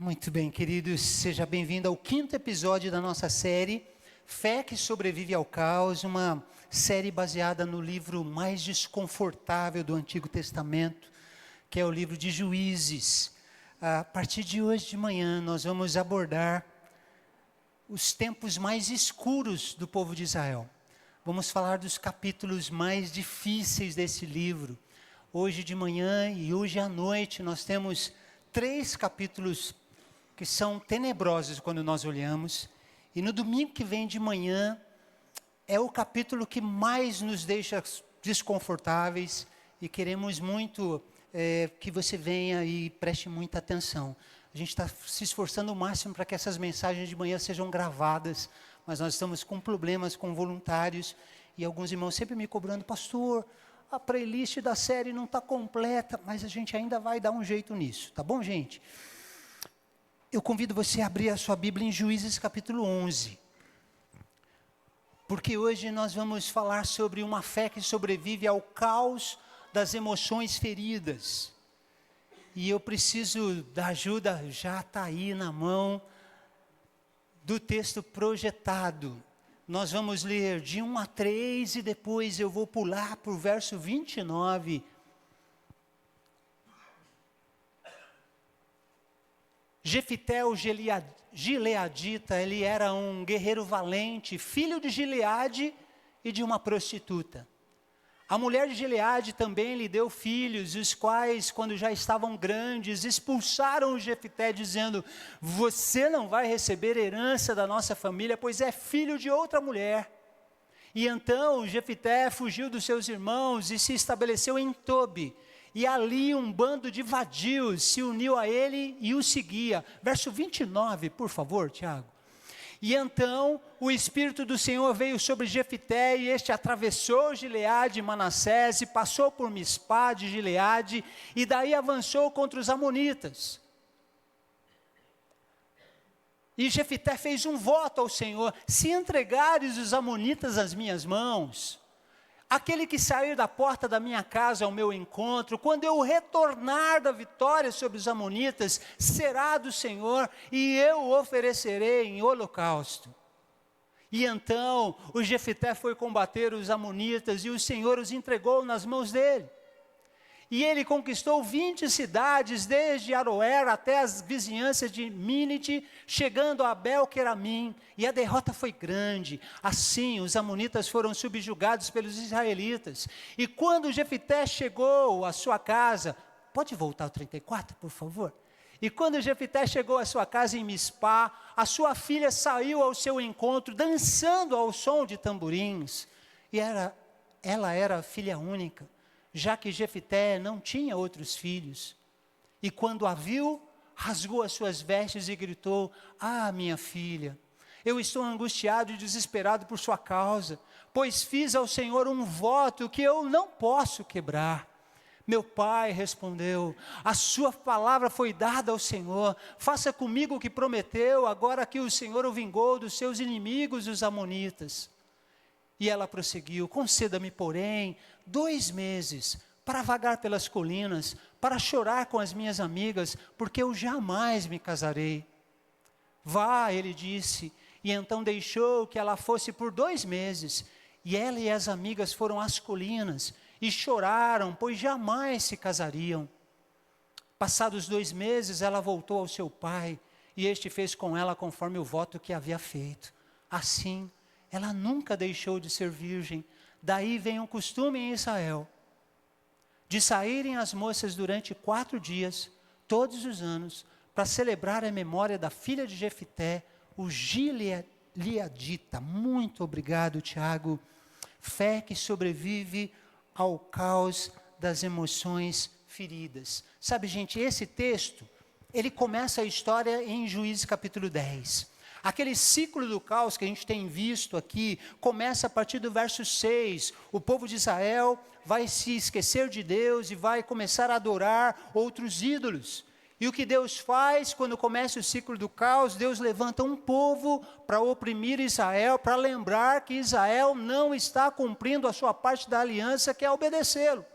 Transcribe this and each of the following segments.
Muito bem, queridos, seja bem-vindo ao 5º episódio da nossa série Fé que Sobrevive ao Caos, uma série baseada no livro mais desconfortável do Antigo Testamento, que é o livro de Juízes. A partir de hoje de manhã nós vamos abordar os tempos mais escuros do povo de Israel. Vamos falar dos capítulos mais difíceis desse livro. Hoje de manhã e hoje à noite nós temos 3 capítulos que são tenebrosos quando nós olhamos, e no domingo que vem de manhã, é o capítulo que mais nos deixa desconfortáveis, e queremos muito que você venha e preste muita atenção. A gente está se esforçando o máximo para que essas mensagens de manhã sejam gravadas, mas nós estamos com problemas com voluntários, e alguns irmãos sempre me cobrando, pastor, a playlist da série não está completa, mas a gente ainda vai dar um jeito nisso, tá bom, gente? Eu convido você a abrir a sua Bíblia em Juízes capítulo 11. Porque hoje nós vamos falar sobre uma fé que sobrevive ao caos das emoções feridas. E eu preciso da ajuda, já está aí na mão, do texto projetado. Nós vamos ler de 1 a 3 e depois eu vou pular para o verso 29. Jefité, o gileadita, ele era um guerreiro valente, filho de Gileade e de uma prostituta. A mulher de Gileade também lhe deu filhos, os quais, quando já estavam grandes, expulsaram o Jefité, dizendo, você não vai receber herança da nossa família, pois é filho de outra mulher. E então Jefité fugiu dos seus irmãos e se estabeleceu em Tobi. E ali um bando de vadios se uniu a ele e o seguia. Verso 29, por favor, Tiago. E então o Espírito do Senhor veio sobre Jefité, e este atravessou Gileade e Manassés, e passou por Mispá de Gileade, e daí avançou contra os amonitas. E Jefité fez um voto ao Senhor, se entregares os amonitas às minhas mãos, aquele que sair da porta da minha casa ao meu encontro, quando eu retornar da vitória sobre os amonitas, será do Senhor, e eu o oferecerei em holocausto. E então o Jefité foi combater os amonitas, e o Senhor os entregou nas mãos dele. E ele conquistou 20 cidades, desde Aroer até as vizinhanças de Minite, chegando a Abel-Queramim, e a derrota foi grande. Assim, os amonitas foram subjugados pelos israelitas. E quando Jefité chegou à sua casa, pode voltar ao 34, por favor? E quando Jefité chegou à sua casa em Mispá, a sua filha saiu ao seu encontro, dançando ao som de tamborins. E ela era filha única, já que Jefité não tinha outros filhos. E quando a viu, rasgou as suas vestes e gritou, minha filha, eu estou angustiado e desesperado por sua causa, pois fiz ao Senhor um voto que eu não posso quebrar. Meu pai respondeu, a sua palavra foi dada ao Senhor, faça comigo o que prometeu, agora que o Senhor o vingou dos seus inimigos, os amonitas. E ela prosseguiu, conceda-me, porém, 2 meses para vagar pelas colinas, para chorar com as minhas amigas, porque eu jamais me casarei. Vá, ele disse, e então deixou que ela fosse por 2 meses, e ela e as amigas foram às colinas, e choraram, pois jamais se casariam. Passados 2 meses, ela voltou ao seu pai, e este fez com ela conforme o voto que havia feito. Assim, ela nunca deixou de ser virgem. Daí vem um costume em Israel, de saírem as moças durante 4 dias, todos os anos, para celebrar a memória da filha de Jefité, o gileadita. Muito obrigado, Tiago. Fé que sobrevive ao caos das emoções feridas. Sabe, gente, esse texto, ele começa a história em Juízes capítulo 10. Aquele ciclo do caos que a gente tem visto aqui, começa a partir do verso 6. O povo de Israel vai se esquecer de Deus e vai começar a adorar outros ídolos. E o que Deus faz quando começa o ciclo do caos? Deus levanta um povo para oprimir Israel, para lembrar que Israel não está cumprindo a sua parte da aliança, que é obedecê-lo.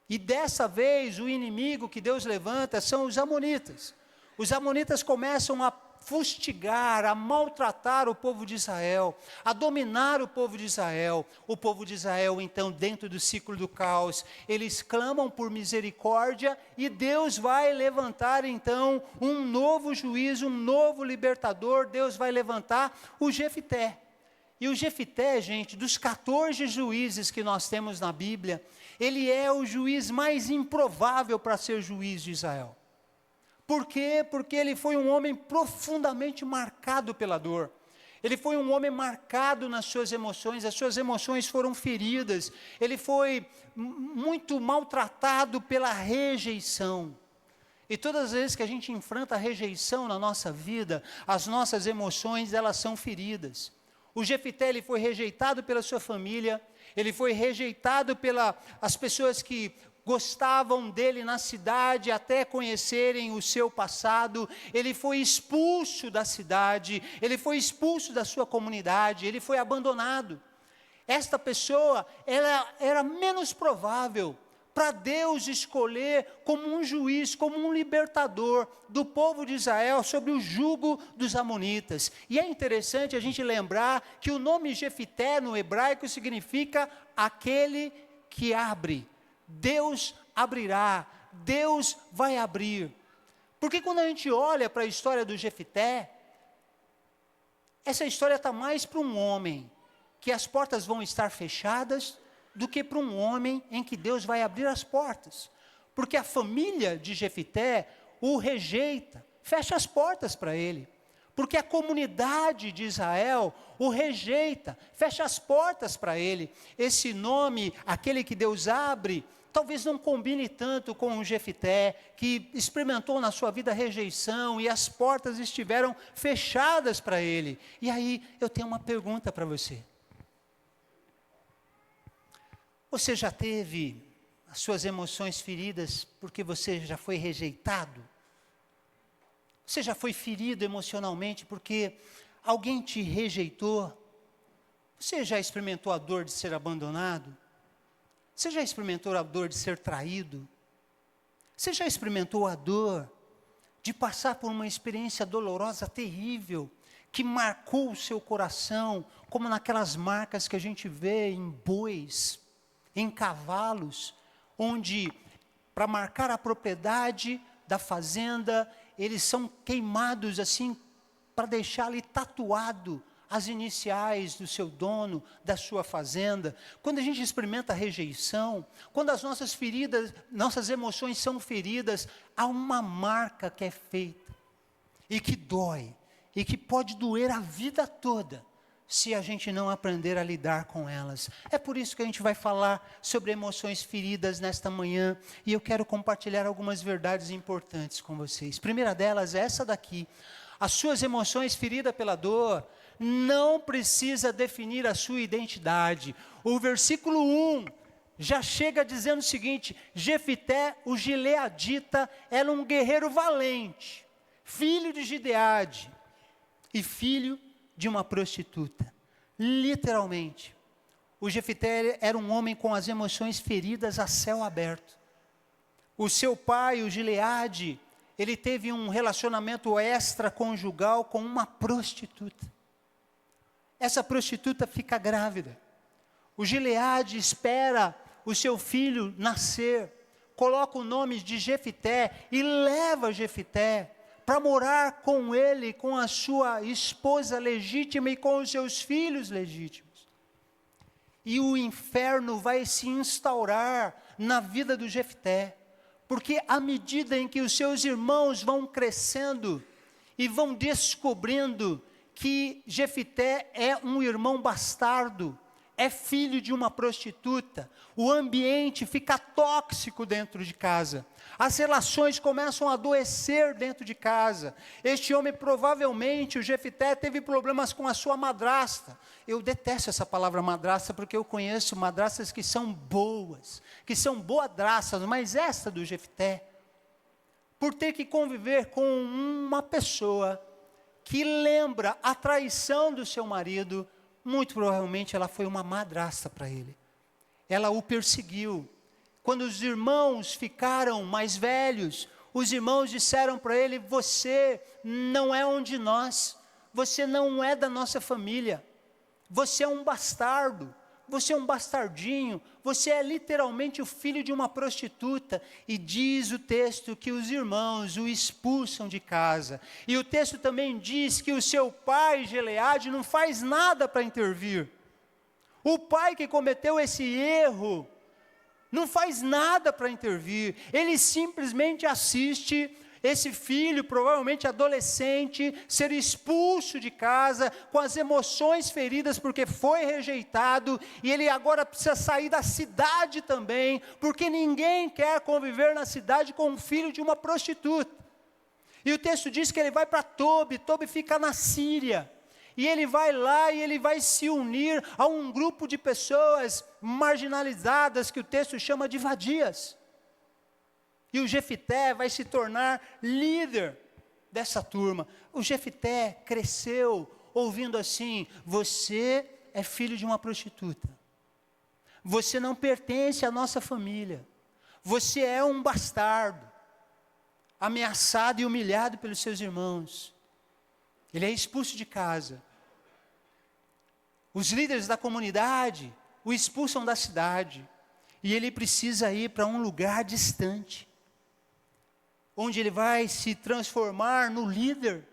E dessa vez o inimigo que Deus levanta são os amonitas. os amonitas começam a fustigar, a maltratar o povo de Israel, a dominar o povo de Israel. O povo de Israel, então, dentro do ciclo do caos, eles clamam por misericórdia e Deus vai levantar, então, um novo juiz, um novo libertador. Deus vai levantar o Jefité. E o Jefité, gente, dos 14 juízes que nós temos na Bíblia, ele é o juiz mais improvável para ser juiz de Israel. Por quê? Porque ele foi um homem profundamente marcado pela dor. Ele foi um homem marcado nas suas emoções, as suas emoções foram feridas. Ele foi muito maltratado pela rejeição. E todas as vezes que a gente enfrenta a rejeição na nossa vida, as nossas emoções, elas são feridas. O Jefité, ele foi rejeitado pela sua família, ele foi rejeitado pelas pessoas que gostavam dele na cidade, até conhecerem o seu passado. Ele foi expulso da cidade, ele foi expulso da sua comunidade, ele foi abandonado. Esta pessoa, ela era menos provável para Deus escolher como um juiz, como um libertador do povo de Israel sobre o jugo dos amonitas. E é interessante a gente lembrar que o nome Jefité no hebraico significa aquele que abre. Deus abrirá, Deus vai abrir. Porque quando a gente olha para a história do Jefité, essa história está mais para um homem, que as portas vão estar fechadas, do que para um homem em que Deus vai abrir as portas. Porque a família de Jefité o rejeita, fecha as portas para ele. Porque a comunidade de Israel o rejeita, fecha as portas para ele. Esse nome, aquele que Deus abre, talvez não combine tanto com o Jefité, que experimentou na sua vida rejeição e as portas estiveram fechadas para ele. E aí eu tenho uma pergunta para você. Você já teve as suas emoções feridas porque você já foi rejeitado? Você já foi ferido emocionalmente porque alguém te rejeitou? Você já experimentou a dor de ser abandonado? Você já experimentou a dor de ser traído? Você já experimentou a dor de passar por uma experiência dolorosa, terrível, que marcou o seu coração, como naquelas marcas que a gente vê em bois, em cavalos, onde, para marcar a propriedade da fazenda, eles são queimados assim, para deixar ali tatuado as iniciais do seu dono, da sua fazenda. Quando a gente experimenta a rejeição, quando as nossas feridas, nossas emoções são feridas, há uma marca que é feita, e que dói, e que pode doer a vida toda, se a gente não aprender a lidar com elas. É por isso que a gente vai falar sobre emoções feridas nesta manhã, e eu quero compartilhar algumas verdades importantes com vocês. A primeira delas é essa daqui: as suas emoções feridas pela dor não precisa definir a sua identidade. O versículo 1 já chega dizendo o seguinte: Jefité, o gileadita, era um guerreiro valente, filho de Gideade e filho de uma prostituta. Literalmente, o Jefité era um homem com as emoções feridas a céu aberto. O seu pai, o Gileade, ele teve um relacionamento extraconjugal com uma prostituta. Essa prostituta fica grávida. O Gileade espera o seu filho nascer, coloca o nome de Jefité e leva Jefité para morar com ele, com a sua esposa legítima e com os seus filhos legítimos. E o inferno vai se instaurar na vida do Jefité, porque à medida em que os seus irmãos vão crescendo e vão descobrindo que Jefité é um irmão bastardo, é filho de uma prostituta, o ambiente fica tóxico dentro de casa. As relações começam a adoecer dentro de casa. Este homem, provavelmente, o Jefité, teve problemas com a sua madrasta. Eu detesto essa palavra madrasta, porque eu conheço madrastas que são boas, que são boadrastas, mas esta do Jefité, por ter que conviver com uma pessoa que lembra a traição do seu marido, muito provavelmente ela foi uma madrasta para ele. Ela o perseguiu. Quando os irmãos ficaram mais velhos, os irmãos disseram para ele: você não é um de nós, você não é da nossa família, você é um bastardo, você é um bastardinho, você é literalmente o filho de uma prostituta. E diz o texto que os irmãos o expulsam de casa. E o texto também diz que o seu pai, Gileade, não faz nada para intervir. O pai que cometeu esse erro não faz nada para intervir, ele simplesmente assiste esse filho, provavelmente adolescente, ser expulso de casa, com as emoções feridas porque foi rejeitado, e ele agora precisa sair da cidade também, porque ninguém quer conviver na cidade com o filho de uma prostituta. E o texto diz que ele vai para Tobi fica na Síria, e ele vai lá e ele vai se unir a um grupo de pessoas marginalizadas, que o texto chama de vadias. E o Jefité vai se tornar líder dessa turma. O Jefité cresceu ouvindo assim: você é filho de uma prostituta, você não pertence à nossa família, você é um bastardo, ameaçado e humilhado pelos seus irmãos. Ele é expulso de casa. Os líderes da comunidade o expulsam da cidade, e ele precisa ir para um lugar distante, onde ele vai se transformar no líder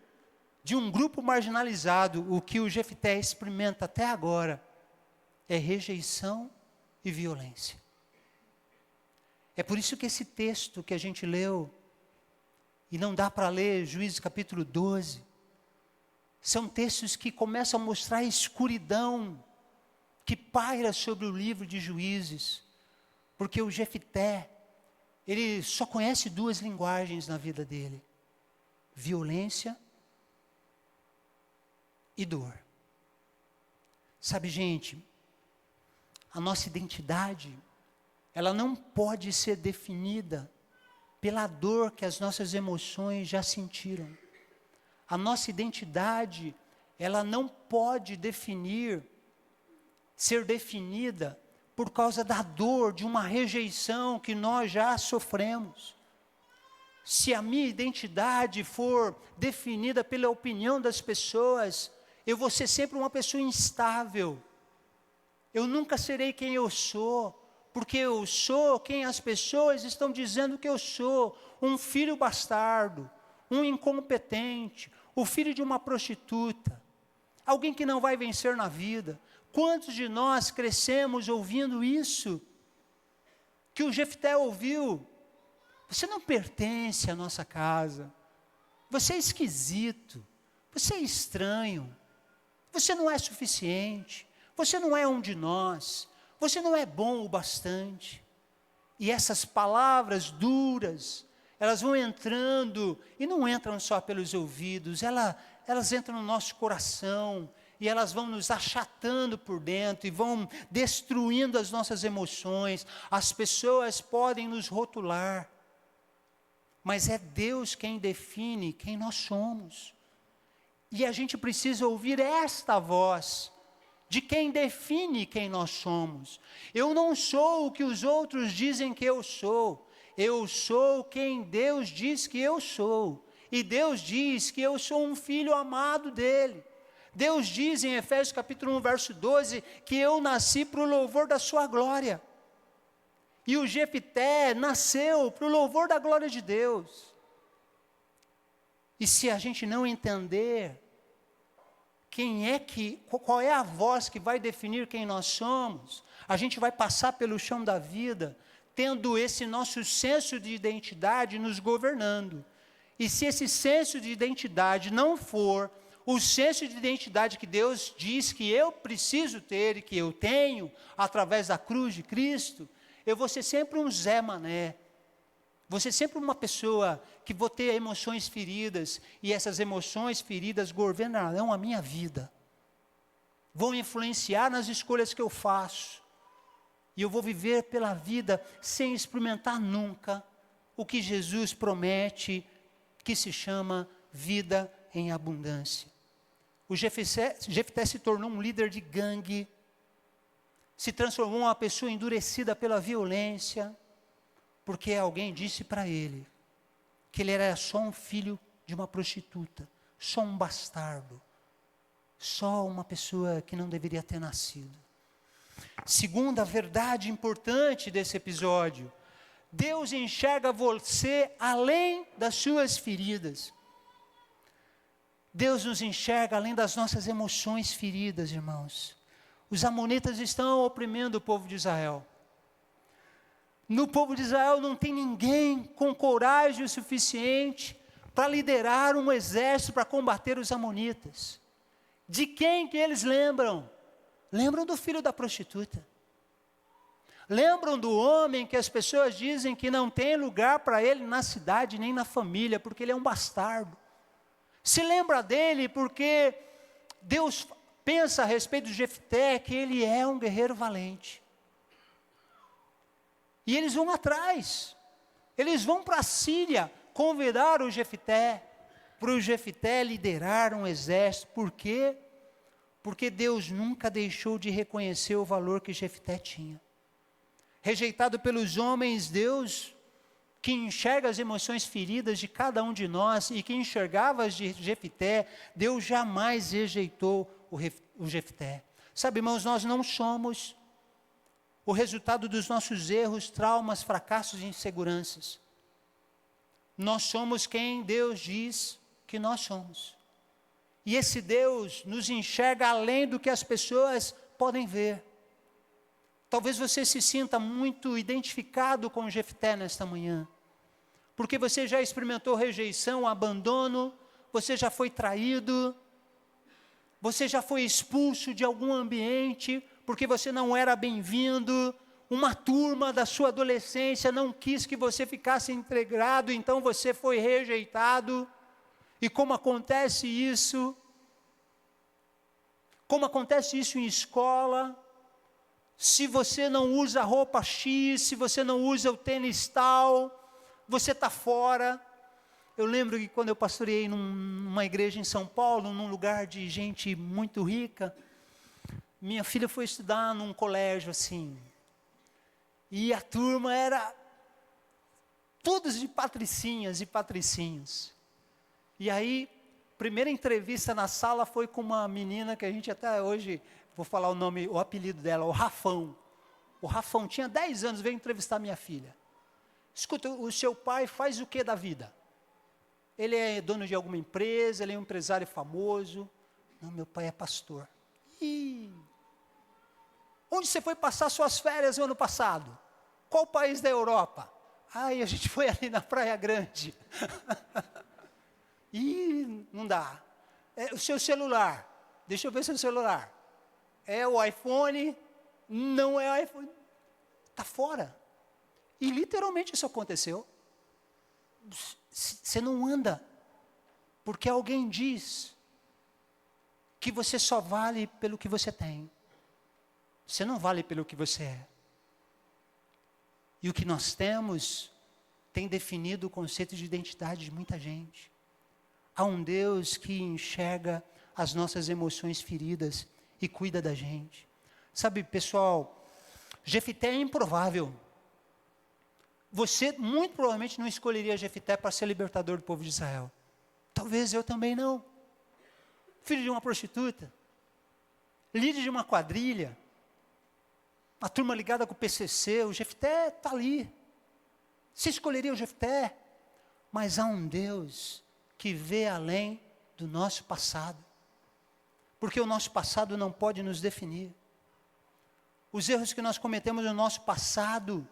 de um grupo marginalizado. O que o Jefité experimenta até agora é rejeição e violência. É por isso que esse texto que a gente leu, e não dá para ler Juízes capítulo 12, são textos que começam a mostrar a escuridão que paira sobre o livro de Juízes, porque o Jefité, ele só conhece duas linguagens na vida dele: violência e dor. Sabe, gente, a nossa identidade, ela não pode ser definida pela dor que as nossas emoções já sentiram. A nossa identidade, ela não pode ser definida por causa da dor de uma rejeição que nós já sofremos. Se a minha identidade for definida pela opinião das pessoas, eu vou ser sempre uma pessoa instável. Eu nunca serei quem eu sou, porque eu sou quem as pessoas estão dizendo que eu sou: um filho bastardo, um incompetente, o filho de uma prostituta, alguém que não vai vencer na vida. Quantos de nós crescemos ouvindo isso, que o Jefté ouviu? Você não pertence à nossa casa, você é esquisito, você é estranho, você não é suficiente, você não é um de nós, você não é bom o bastante. E essas palavras duras, elas vão entrando, e não entram só pelos ouvidos, elas entram no nosso coração, e elas vão nos achatando por dentro, e vão destruindo as nossas emoções. As pessoas podem nos rotular, mas é Deus quem define quem nós somos. E a gente precisa ouvir esta voz, de quem define quem nós somos. Eu não sou o que os outros dizem que eu sou quem Deus diz que eu sou. E Deus diz que eu sou um filho amado dele. Deus diz em Efésios capítulo 1, verso 12, que eu nasci para o louvor da sua glória. E o Jefté nasceu para o louvor da glória de Deus. E se a gente não entender qual é a voz que vai definir quem nós somos, a gente vai passar pelo chão da vida, tendo esse nosso senso de identidade nos governando. E se esse senso de identidade não for o senso de identidade que Deus diz que eu preciso ter e que eu tenho, através da cruz de Cristo, eu vou ser sempre um Zé Mané. Vou ser sempre uma pessoa que vou ter emoções feridas, e essas emoções feridas governarão a minha vida. Vão influenciar nas escolhas que eu faço. E eu vou viver pela vida sem experimentar nunca o que Jesus promete, que se chama vida em abundância. O Jefté se tornou um líder de gangue, se transformou em uma pessoa endurecida pela violência, porque alguém disse para ele que ele era só um filho de uma prostituta, só um bastardo, só uma pessoa que não deveria ter nascido. Segunda verdade importante desse episódio: Deus enxerga você além das suas feridas. Deus nos enxerga além das nossas emoções feridas, irmãos. Os amonitas estão oprimindo o povo de Israel. No povo de Israel não tem ninguém com coragem o suficiente para liderar um exército para combater os amonitas. De quem que eles lembram? Lembram do filho da prostituta. Lembram do homem que as pessoas dizem que não tem lugar para ele na cidade nem na família, porque ele é um bastardo. Se lembra dele porque Deus pensa a respeito de Jefté que ele é um guerreiro valente. E eles vão atrás. Eles vão para a Síria convidar o Jefté, para o Jefté liderar um exército. Por quê? Porque Deus nunca deixou de reconhecer o valor que Jefté tinha. Rejeitado pelos homens, Deus, que enxerga as emoções feridas de cada um de nós e que enxergava as de Jefté, Deus jamais rejeitou o Jefté. Sabe, irmãos, nós não somos o resultado dos nossos erros, traumas, fracassos e inseguranças. Nós somos quem Deus diz que nós somos. E esse Deus nos enxerga além do que as pessoas podem ver. Talvez você se sinta muito identificado com Jefté nesta manhã, porque você já experimentou rejeição, abandono, você já foi traído, você já foi expulso de algum ambiente, porque você não era bem-vindo, uma turma da sua adolescência não quis que você ficasse integrado, então você foi rejeitado. E como acontece isso? Como acontece isso em escola? Se você não usa roupa X, se você não usa o tênis tal, você está fora. Eu lembro que quando eu pastoreei numa igreja em São Paulo, num lugar de gente muito rica, minha filha foi estudar num colégio assim, e a turma era todos de patricinhas e patricinhos. E aí, primeira entrevista na sala foi com uma menina que a gente até hoje, vou falar o nome, o apelido dela, o Rafão. O Rafão tinha 10 anos, veio entrevistar minha filha. Escuta, o seu pai faz o que da vida? Ele é dono de alguma empresa, ele é um empresário famoso. Não, meu pai é pastor. Ih, onde você foi passar suas férias no ano passado? Qual país da Europa? Ai, a gente foi ali na Praia Grande. Ih, não dá. É o seu celular. Deixa eu ver seu celular. É o iPhone? Não é o iPhone. Está fora. E literalmente isso aconteceu. Você não anda, porque alguém diz que você só vale pelo que você tem. Você não vale pelo que você é. E o que nós temos tem definido o conceito de identidade de muita gente. Há um Deus que enxerga as nossas emoções feridas e cuida da gente. Sabe, pessoal, Jefté é improvável. Você muito provavelmente não escolheria Jefté para ser libertador do povo de Israel. Talvez eu também não. Filho de uma prostituta, líder de uma quadrilha, uma turma ligada com o PCC, o Jefté está ali. Você escolheria o Jefté? Mas há um Deus que vê além do nosso passado. Porque o nosso passado não pode nos definir. Os erros que nós cometemos no nosso passado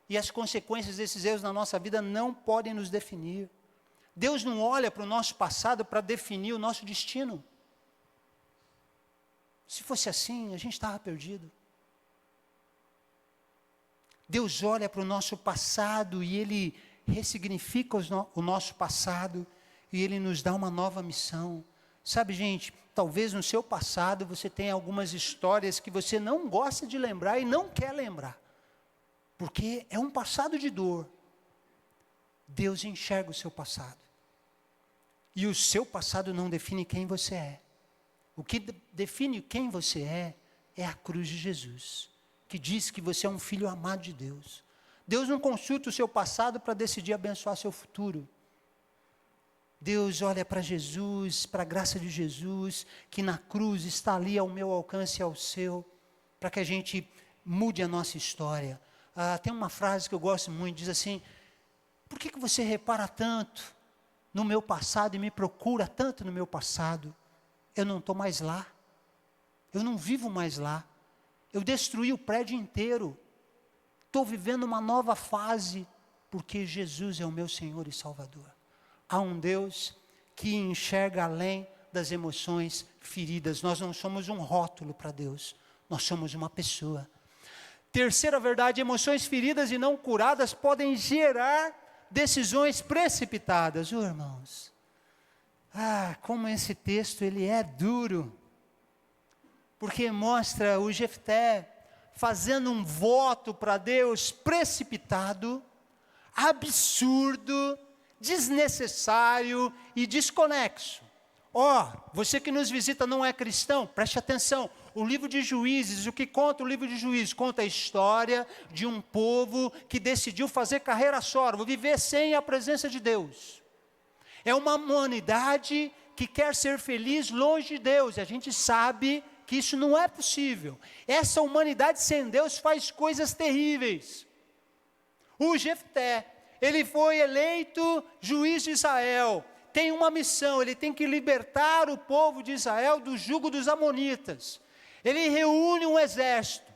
e as consequências desses erros na nossa vida não podem nos definir. Deus não olha para o nosso passado para definir o nosso destino. Se fosse assim, a gente estava perdido. Deus olha para o nosso passado e Ele ressignifica o nosso passado e Ele nos dá uma nova missão. Sabe, gente, talvez no seu passado você tenha algumas histórias que você não gosta de lembrar e não quer lembrar. Porque é um passado de dor. Deus enxerga o seu passado. E o seu passado não define quem você é. O que define quem você é a cruz de Jesus, que diz que você é um filho amado de Deus. Deus não consulta o seu passado para decidir abençoar seu futuro. Deus olha para Jesus, para a graça de Jesus, que na cruz está ali ao meu alcance e ao seu, para que a gente mude a nossa história. Tem uma frase que eu gosto muito, diz assim: por que você repara tanto no meu passado e me procura tanto no meu passado? Eu não estou mais lá, eu não vivo mais lá, eu destruí o prédio inteiro, estou vivendo uma nova fase, porque Jesus é o meu Senhor e Salvador. Há um Deus que enxerga além das emoções feridas. Nós não somos um rótulo para Deus, nós somos uma pessoa. Terceira verdade: emoções feridas e não curadas podem gerar decisões precipitadas. Irmãos, como esse texto ele é duro, porque mostra o Jefté fazendo um voto para Deus precipitado, absurdo, desnecessário e desconexo. Você que nos visita não é cristão, preste atenção. O livro de Juízes, o que conta o livro de Juízes? Conta a história de um povo que decidiu fazer carreira solo, viver sem a presença de Deus. É uma humanidade que quer ser feliz longe de Deus, e a gente sabe que isso não é possível. Essa humanidade sem Deus faz coisas terríveis. O Jefté, ele foi eleito juiz de Israel, tem uma missão, ele tem que libertar o povo de Israel do jugo dos amonitas. Ele reúne um exército,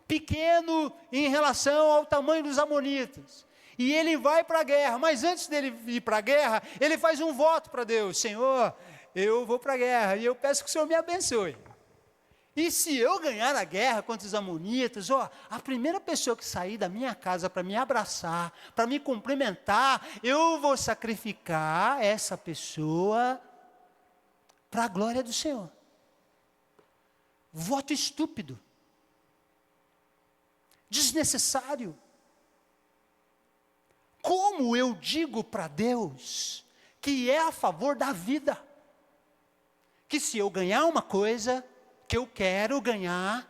pequeno em relação ao tamanho dos amonitas, e ele vai para a guerra, mas antes dele ir para a guerra, ele faz um voto para Deus: Senhor, eu vou para a guerra, e eu peço que o Senhor me abençoe. E se eu ganhar a guerra contra os amonitas, a primeira pessoa que sair da minha casa para me abraçar, para me cumprimentar, eu vou sacrificar essa pessoa para a glória do Senhor. Voto estúpido, desnecessário. Como eu digo para Deus que é a favor da vida, que se eu ganhar uma coisa que eu quero ganhar,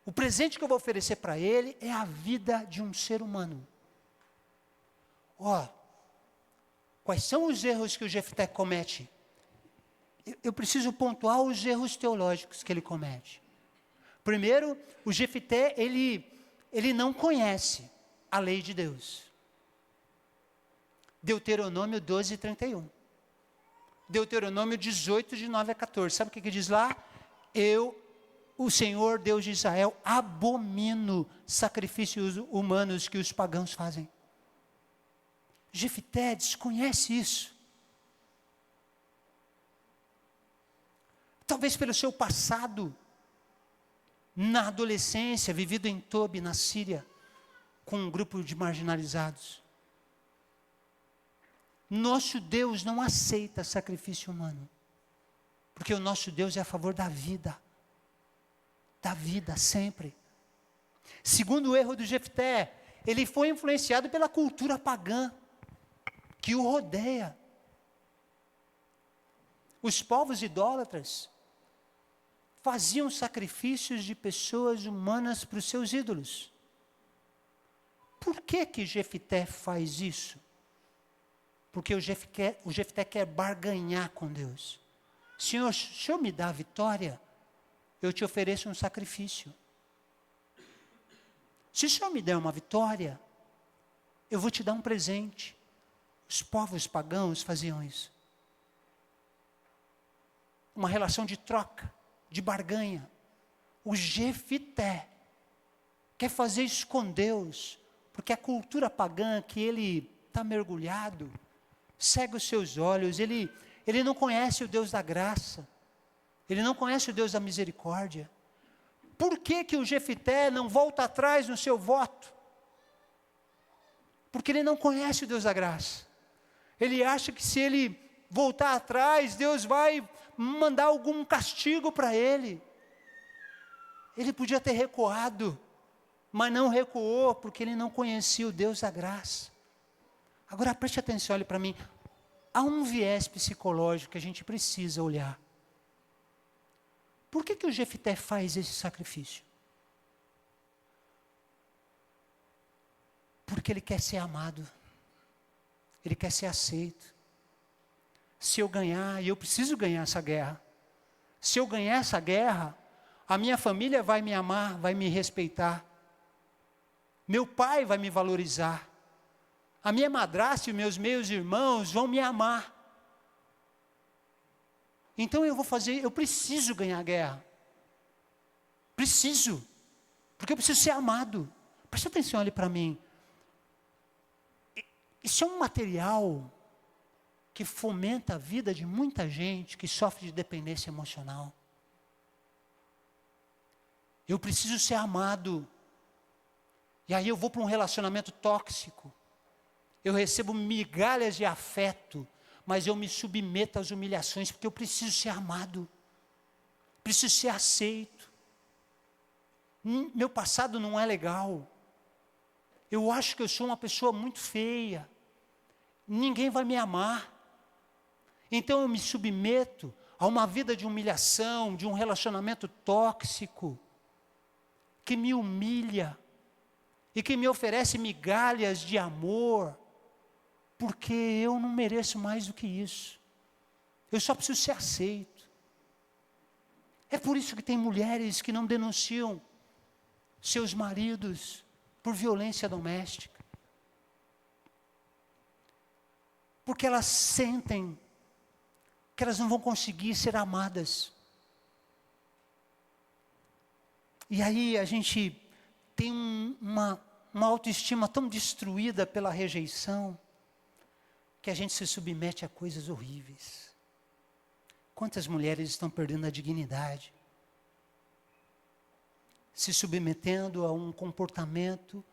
o presente que eu vou oferecer para ele é a vida de um ser humano. Quais são os erros que o Jefté comete? Eu preciso pontuar os erros teológicos que ele comete. Primeiro, o Jefté, ele não conhece a lei de Deus. Deuteronômio 12:31. Deuteronômio 18, de 9 a 14. Sabe o que diz lá? O Senhor Deus de Israel, abomino sacrifícios humanos que os pagãos fazem. Jefté desconhece isso. Talvez pelo seu passado, na adolescência, vivido em Tobi, na Síria, com um grupo de marginalizados. Nosso Deus não aceita sacrifício humano, porque o nosso Deus é a favor da vida sempre. Segundo o erro do Jefté, ele foi influenciado pela cultura pagã que o rodeia. Os povos idólatras faziam sacrifícios de pessoas humanas para os seus ídolos. Por que Jefté faz isso? Porque o Jefté quer barganhar com Deus. Senhor, se o Senhor me dá a vitória, eu te ofereço um sacrifício. Se o Senhor me der uma vitória, eu vou te dar um presente. Os povos pagãos faziam isso. Uma relação de troca, de barganha. O Jefté quer fazer isso com Deus, porque a cultura pagã que ele está mergulhado, cega os seus olhos, ele não conhece o Deus da graça, ele não conhece o Deus da misericórdia. Por que o Jefté não volta atrás no seu voto? Porque ele não conhece o Deus da graça. Ele acha que se ele voltar atrás, Deus vai mandar algum castigo para ele. Ele podia ter recuado, mas não recuou, porque ele não conhecia o Deus da graça. Agora preste atenção, olhe para mim. Há um viés psicológico que a gente precisa olhar. Por que o Jefté faz esse sacrifício? Porque ele quer ser amado. Ele quer ser aceito. se eu ganhar, e eu preciso ganhar essa guerra. Se eu ganhar essa guerra, a minha família vai me amar, vai me respeitar. Meu pai vai me valorizar. A minha madrasta e meus irmãos vão me amar. Então eu preciso ganhar a guerra. Preciso. Porque eu preciso ser amado. Preste atenção ali para mim. Isso é um material que fomenta a vida de muita gente que sofre de dependência emocional. Eu preciso ser amado. E aí eu vou para um relacionamento tóxico. Eu recebo migalhas de afeto, mas eu me submeto às humilhações, porque eu preciso ser amado. Preciso ser aceito. Meu passado não é legal. Eu acho que eu sou uma pessoa muito feia. Ninguém vai me amar. Então eu me submeto a uma vida de humilhação, de um relacionamento tóxico, que me humilha e que me oferece migalhas de amor, porque eu não mereço mais do que isso. Eu só preciso ser aceito. É por isso que tem mulheres que não denunciam seus maridos por violência doméstica. Porque elas sentem que elas não vão conseguir ser amadas. E aí a gente tem uma autoestima tão destruída pela rejeição, que a gente se submete a coisas horríveis. Quantas mulheres estão perdendo a dignidade? Se submetendo a um comportamento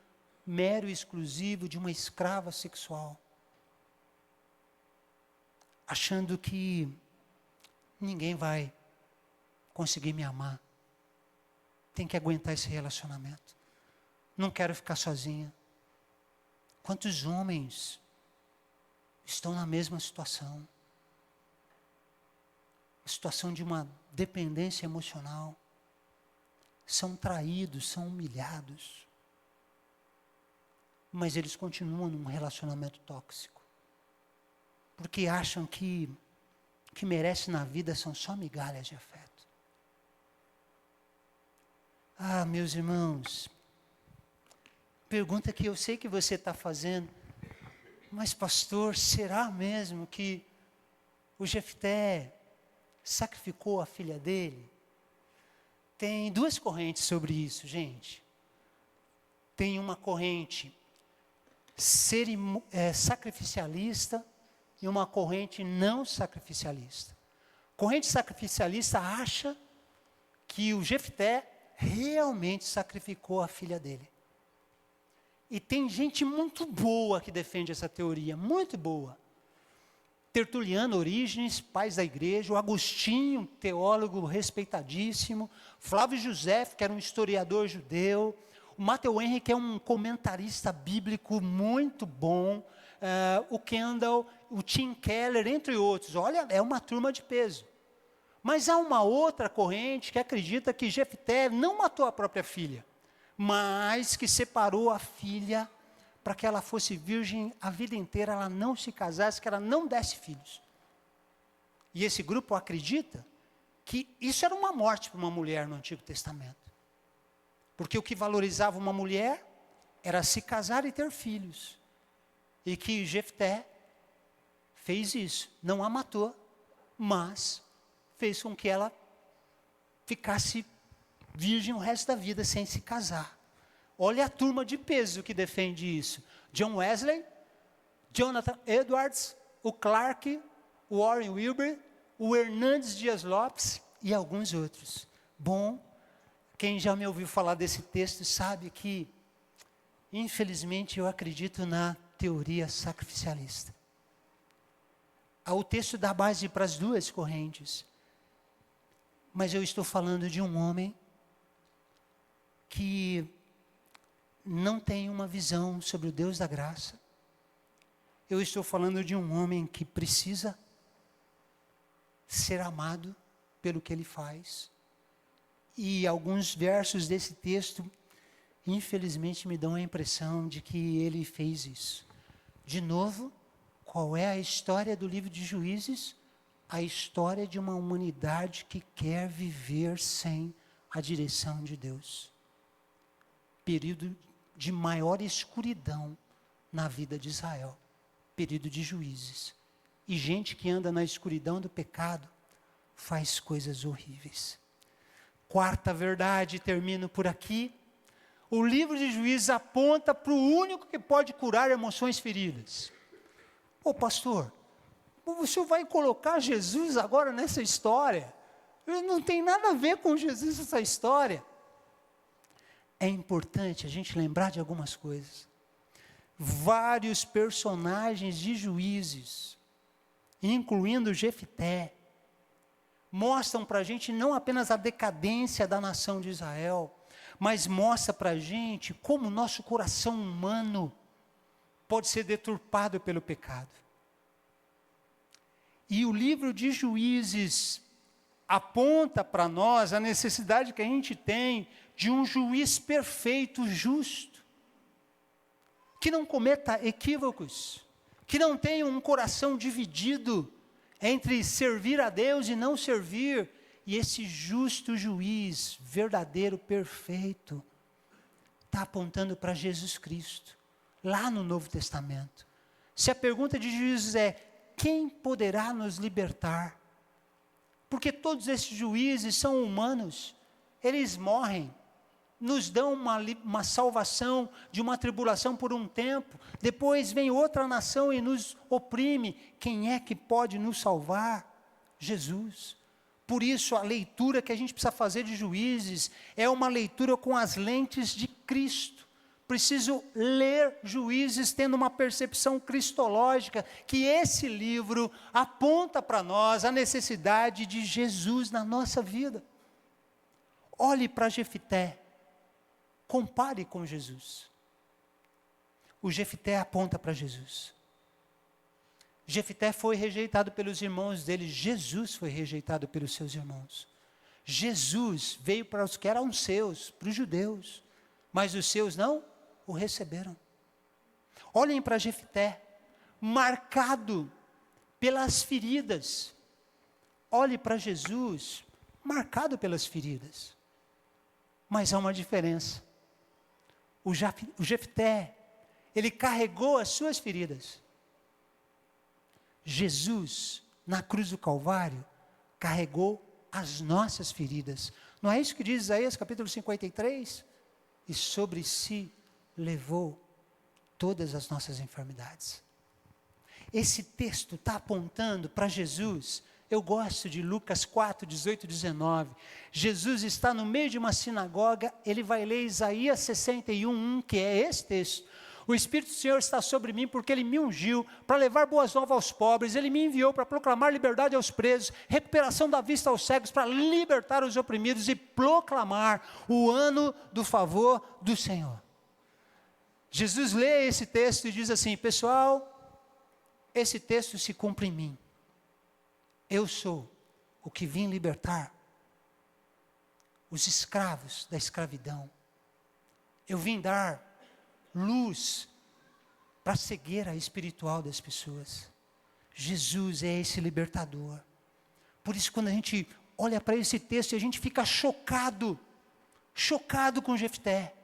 mero e exclusivo de uma escrava sexual. Achando que ninguém vai conseguir me amar. Tem que aguentar esse relacionamento. Não quero ficar sozinha. Quantos homens estão na mesma situação? A situação de uma dependência emocional. São traídos, são humilhados. Mas eles continuam num relacionamento tóxico. Porque acham que o que merece na vida são só migalhas de afeto. Ah, meus irmãos, pergunta que eu sei que você está fazendo, mas pastor, será mesmo que o Jefté sacrificou a filha dele? Tem duas correntes sobre isso, gente. Tem uma corrente sacrificialista e uma corrente não sacrificialista. Corrente sacrificialista acha que o Jefté realmente sacrificou a filha dele. E tem gente muito boa que defende essa teoria, muito boa. Tertuliano, Orígenes, pais da igreja, o Agostinho, teólogo respeitadíssimo, Flávio José, que era um historiador judeu, o Matthew Henry, que é um comentarista bíblico muito bom, o Kendall, o Tim Keller, entre outros. Olha, é uma turma de peso. Mas há uma outra corrente que acredita que Jefté não matou a própria filha, mas que separou a filha para que ela fosse virgem a vida inteira, ela não se casasse, que ela não desse filhos. E esse grupo acredita que isso era uma morte para uma mulher no Antigo Testamento. Porque o que valorizava uma mulher era se casar e ter filhos. E que Jefté fez isso, não a matou, mas fez com que ela ficasse virgem o resto da vida sem se casar. Olha a turma de peso que defende isso. John Wesley, Jonathan Edwards, o Clarke, o Warren Wilber, o Hernandes Dias Lopes e alguns outros. Bom, quem já me ouviu falar desse texto sabe que, infelizmente, eu acredito na teoria sacrificialista. O texto dá base para as duas correntes. Mas eu estou falando de um homem que não tem uma visão sobre o Deus da graça. Eu estou falando de um homem que precisa ser amado pelo que ele faz. E alguns versos desse texto, infelizmente, me dão a impressão de que ele fez isso. De novo, qual é a história do livro de Juízes? a história de uma humanidade que quer viver sem a direção de Deus. Período de maior escuridão na vida de Israel. Período de juízes. E gente que anda na escuridão do pecado faz coisas horríveis. Quarta verdade, termino por aqui. O livro de Juízes aponta para o único que pode curar emoções feridas. Ô pastor, o senhor vai colocar Jesus agora nessa história? Não tem nada a ver com Jesus essa história. É importante a gente lembrar de algumas coisas. Vários personagens de Juízes, incluindo Jefté, mostram para a gente não apenas a decadência da nação de Israel, mas mostra para a gente como o nosso coração humano pode ser deturpado pelo pecado. E o livro de Juízes aponta para nós a necessidade que a gente tem de um juiz perfeito, justo, que não cometa equívocos, que não tenha um coração dividido entre servir a Deus e não servir, e esse justo juiz, verdadeiro, perfeito, está apontando para Jesus Cristo, lá no Novo Testamento. Se a pergunta de Juízes é, quem poderá nos libertar? Porque todos esses juízes são humanos, eles morrem, nos dão uma salvação de uma tribulação por um tempo, depois vem outra nação e nos oprime. Quem é que pode nos salvar? Jesus. Por isso a leitura que a gente precisa fazer de Juízes é uma leitura com as lentes de Cristo. Preciso ler Juízes tendo uma percepção cristológica, que esse livro aponta para nós a necessidade de Jesus na nossa vida. Olhe para Jefté. Compare com Jesus. O Jefté aponta para Jesus. Jefté foi rejeitado pelos irmãos dele, Jesus foi rejeitado pelos seus irmãos. Jesus veio para os que eram seus, para os judeus, mas os seus não o receberam. Olhem para Jefté, marcado pelas feridas. Olhe para Jesus, marcado pelas feridas. Mas há uma diferença. O Jefté, ele carregou as suas feridas. Jesus, na cruz do Calvário, carregou as nossas feridas. Não é isso que diz Isaías capítulo 53? E sobre si levou todas as nossas enfermidades. Esse texto está apontando para Jesus. Eu gosto de Lucas 4, 18 e 19. Jesus está no meio de uma sinagoga, ele vai ler Isaías 61, 1, que é esse texto. O Espírito do Senhor está sobre mim, porque Ele me ungiu para levar boas novas aos pobres, Ele me enviou para proclamar liberdade aos presos, recuperação da vista aos cegos, para libertar os oprimidos e proclamar o ano do favor do Senhor. Jesus lê esse texto e diz assim, pessoal, esse texto se cumpre em mim. Eu sou o que vim libertar os escravos da escravidão. Eu vim dar luz para a cegueira espiritual das pessoas. Jesus é esse libertador. Por isso, quando a gente olha para esse texto, a gente fica chocado com Jefté.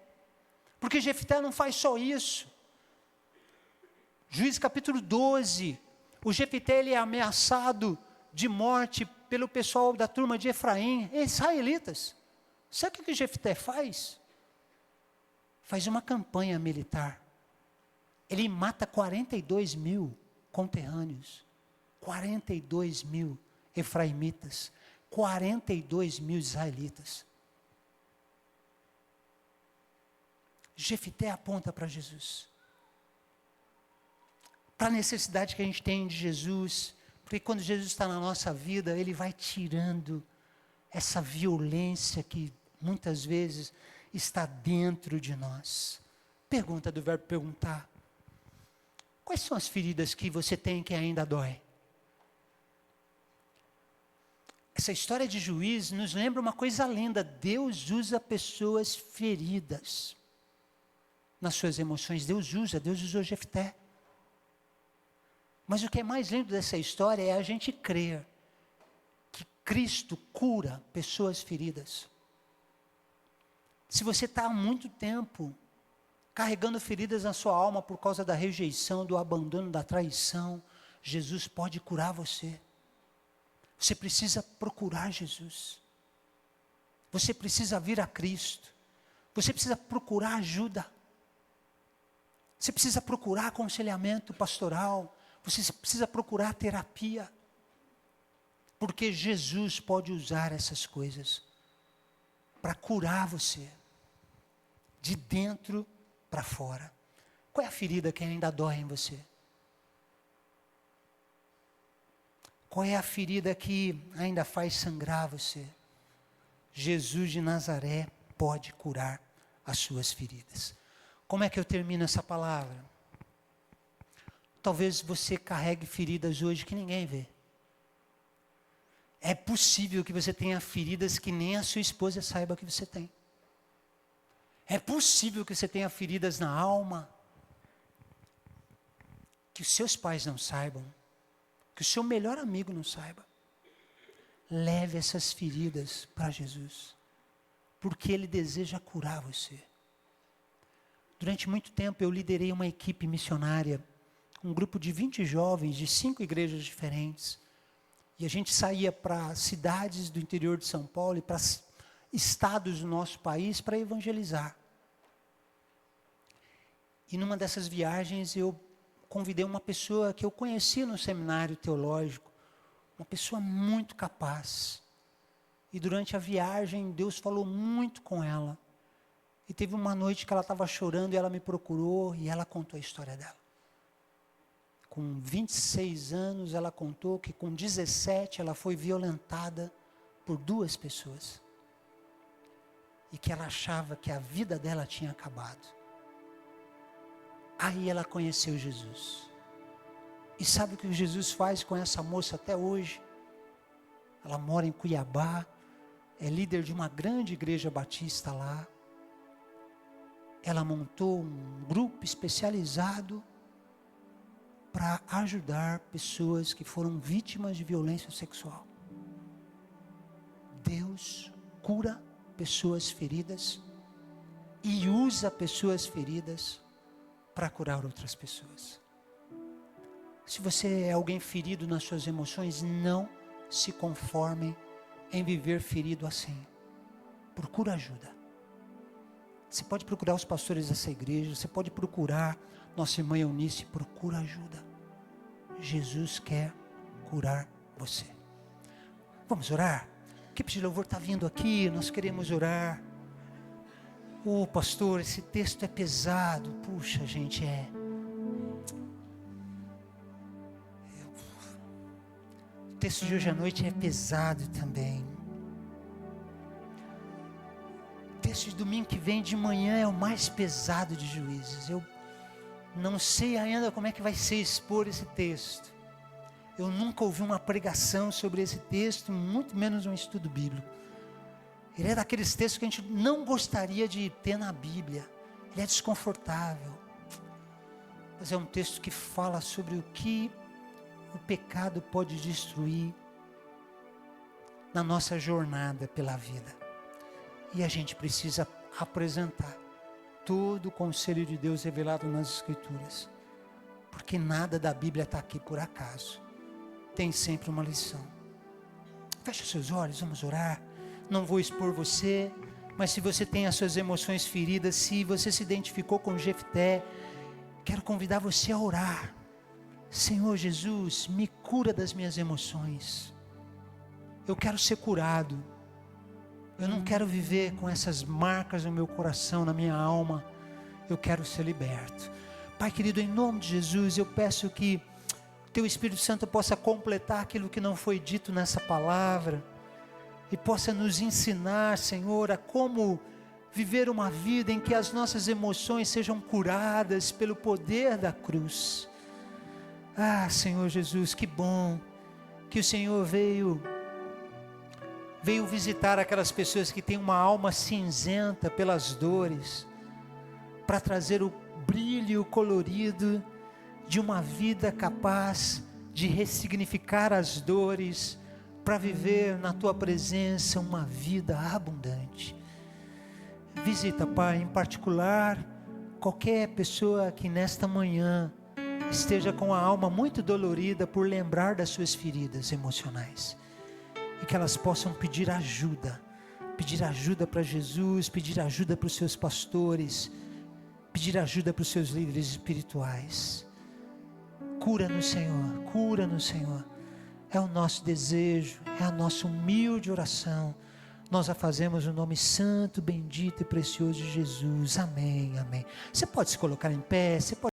Porque Jefté não faz só isso. Juízes capítulo 12, o Jefté ele é ameaçado de morte pelo pessoal da turma de Efraim, israelitas. Sabe o que Jefté faz? Faz uma campanha militar. Ele mata 42 mil conterrâneos, 42 mil efraimitas, 42 mil israelitas. Jefté aponta para Jesus, para a necessidade que a gente tem de Jesus, porque quando Jesus está na nossa vida, Ele vai tirando essa violência que muitas vezes está dentro de nós. Pergunta do verbo perguntar. Quais são as feridas que você tem que ainda dói? Essa história de Juízes nos lembra uma coisa linda. Deus usa pessoas feridas nas suas emoções. Deus usou Jefté. Mas o que é mais lindo dessa história é a gente crer Cristo cura pessoas feridas. Se você está há muito tempo carregando feridas na sua alma por causa da rejeição, do abandono, da traição, Jesus pode curar você. Você precisa procurar Jesus. Você precisa vir a Cristo. Você precisa procurar ajuda. Você precisa procurar aconselhamento pastoral. Você precisa procurar terapia. Porque Jesus pode usar essas coisas para curar você. De dentro para fora. Qual é a ferida que ainda dói em você? Qual é a ferida que ainda faz sangrar você? Jesus de Nazaré pode curar as suas feridas. Como é que eu termino essa palavra? Talvez você carregue feridas hoje que ninguém vê. É possível que você tenha feridas que nem a sua esposa saiba que você tem. É possível que você tenha feridas na alma que os seus pais não saibam, que o seu melhor amigo não saiba. Leve essas feridas para Jesus, porque Ele deseja curar você. Durante muito tempo eu liderei uma equipe missionária, um grupo de 20 jovens de 5 igrejas diferentes. E a gente saía para cidades do interior de São Paulo e para estados do nosso país para evangelizar. E numa dessas viagens eu convidei uma pessoa que eu conheci no seminário teológico, uma pessoa muito capaz. E durante a viagem Deus falou muito com ela. E teve uma noite que ela estava chorando e ela me procurou e ela contou a história dela. Com 26 anos ela contou que com 17 ela foi violentada por 2 pessoas. E que ela achava que a vida dela tinha acabado. Aí ela conheceu Jesus. E sabe o que Jesus faz com essa moça até hoje? Ela mora em Cuiabá, é líder de uma grande igreja batista lá. Ela montou um grupo especializado para ajudar pessoas que foram vítimas de violência sexual. Deus cura pessoas feridas e usa pessoas feridas para curar outras pessoas. Se você é alguém ferido nas suas emoções, não se conforme em viver ferido assim. Procura ajuda. Você pode procurar os pastores dessa igreja, você pode procurar nossa irmã Eunice, procura ajuda. Jesus quer curar você. Vamos orar? A equipe de louvor está vindo aqui, nós queremos orar. Pastor, esse texto é pesado. Puxa, gente, O texto de hoje à noite é pesado também. O texto de domingo que vem de manhã é o mais pesado de Juízes. Eu não sei ainda como é que vai ser expor esse texto. Eu nunca ouvi uma pregação sobre esse texto, muito menos um estudo bíblico. Ele é daqueles textos que a gente não gostaria de ter na Bíblia. Ele é desconfortável. Mas é um texto que fala sobre o que o pecado pode destruir na nossa jornada pela vida. E a gente precisa apresentar todo o conselho de Deus revelado nas Escrituras. Porque nada da Bíblia está aqui por acaso. Tem sempre uma lição. Feche os seus olhos, vamos orar. Não vou expor você, mas se você tem as suas emoções feridas, se você se identificou com Jefté, quero convidar você a orar. Senhor Jesus, me cura das minhas emoções. Eu quero ser curado. Eu não quero viver com essas marcas no meu coração, na minha alma. Eu quero ser liberto. Pai querido, em nome de Jesus, eu peço que Teu Espírito Santo possa completar aquilo que não foi dito nessa palavra. E possa nos ensinar, Senhor, a como viver uma vida em que as nossas emoções sejam curadas pelo poder da cruz. Ah, Senhor Jesus, que bom que o Senhor veio visitar aquelas pessoas que têm uma alma cinzenta pelas dores, para trazer o brilho colorido de uma vida capaz de ressignificar as dores para viver na tua presença uma vida abundante. Visita, Pai, em particular, qualquer pessoa que nesta manhã esteja com a alma muito dolorida por lembrar das suas feridas emocionais, e que elas possam pedir ajuda para Jesus, pedir ajuda para os seus pastores, pedir ajuda para os seus líderes espirituais. Cura-nos, Senhor, cura-nos, Senhor. É o nosso desejo, é a nossa humilde oração. Nós a fazemos no nome santo, bendito e precioso de Jesus. Amém, amém. Você pode se colocar em pé, você pode